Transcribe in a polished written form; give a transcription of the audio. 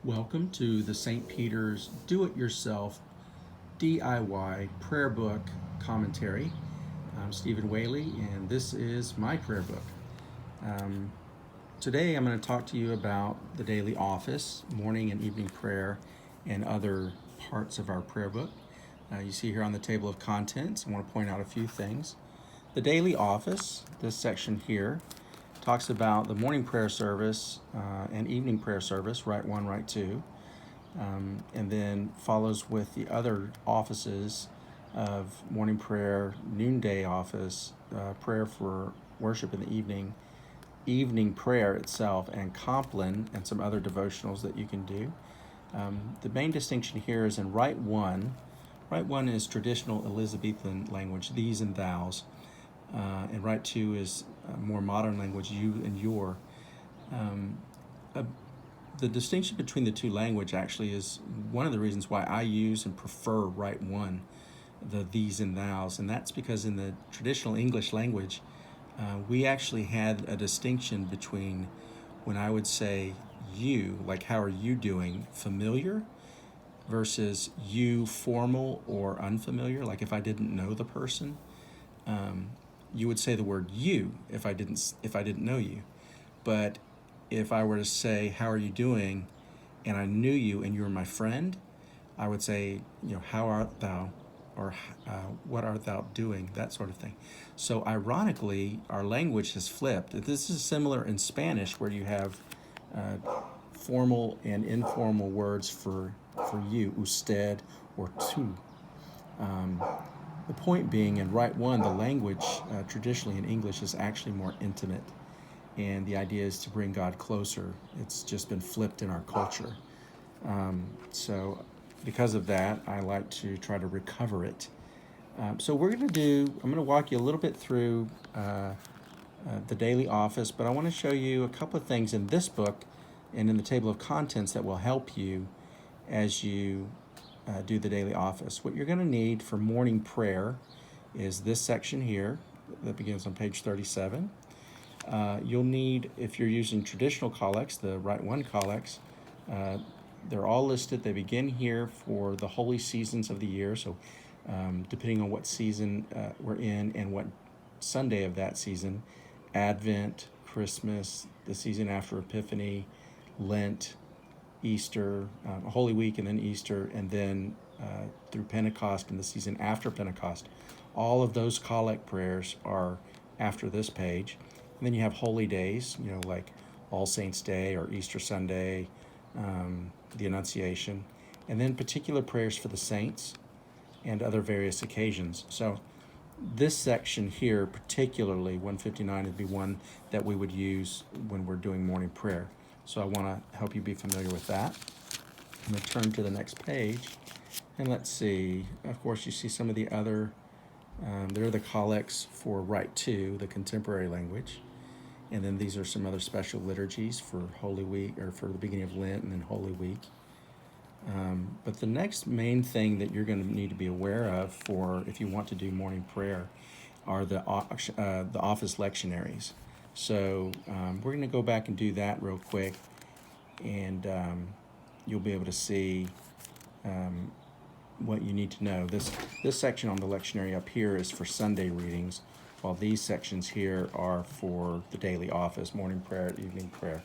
Welcome to the St. Peter's Do-It-Yourself DIY Prayer Book Commentary. I'm Stephen Whaley, and this is my prayer book. Today I'm going to talk to you about the daily office, morning and evening prayer, and other parts of our prayer book. You see here on the table of contents, I want to point out a few things. The daily office, this section here, talks about the morning prayer service and evening prayer service, Rite I, Rite II, and then follows with the other offices of morning prayer, noonday office, prayer for worship in the evening prayer itself, and Compline and some other devotionals that you can do. The main distinction here is in Rite I. Rite I is traditional Elizabethan language, these and thous. And Rite II is more modern language, you and your. The distinction between the two language actually is one of the reasons why I use and prefer Rite I, the these and thous, and that's because in the traditional English language, we actually had a distinction between when I would say you, like how are you doing, familiar, versus you, formal or unfamiliar, like if I didn't know the person. You would say the word you if I didn't know you. But if I were to say, how are you doing, and I knew you and you were my friend, I would say, how art thou, or what art thou doing, that sort of thing. So ironically, our language has flipped. This is similar in Spanish, where you have formal and informal words for you, usted or tú. The point being, in Rite I, the language traditionally in English is actually more intimate, and the idea is to bring God closer. It's just been flipped in our culture. So because of that, I like to try to recover it. So I'm going to walk you a little bit through the daily office, but I want to show you a couple of things in this book and in the table of contents that will help you as you do the daily office. What you're going to need for morning prayer is this section here that begins on page 37. You'll need, if you're using traditional collects, the Rite I collects, they're all listed. They begin here for the holy seasons of the year. So depending on what season we're in and what Sunday of that season, Advent, Christmas, the season after Epiphany, Lent, Easter, Holy Week, and then Easter, and then through Pentecost and the season after Pentecost. All of those collect prayers are after this page. And then you have holy days, like All Saints' Day or Easter Sunday, the Annunciation, and then particular prayers for the saints and other various occasions. So this section here, particularly 159, would be one that we would use when we're doing morning prayer. So I want to help you be familiar with that. I'm going to turn to the next page, and let's see. Of course, you see some of the other, there are the collects for Rite II, the contemporary language. And then these are some other special liturgies for Holy Week, or for the beginning of Lent and then Holy Week. But the next main thing that you're going to need to be aware of for if you want to do morning prayer are the office lectionaries. So we're going to go back and do that real quick, and you'll be able to see what you need to know. This section on the lectionary up here is for Sunday readings, while these sections here are for the daily office, morning prayer, evening prayer.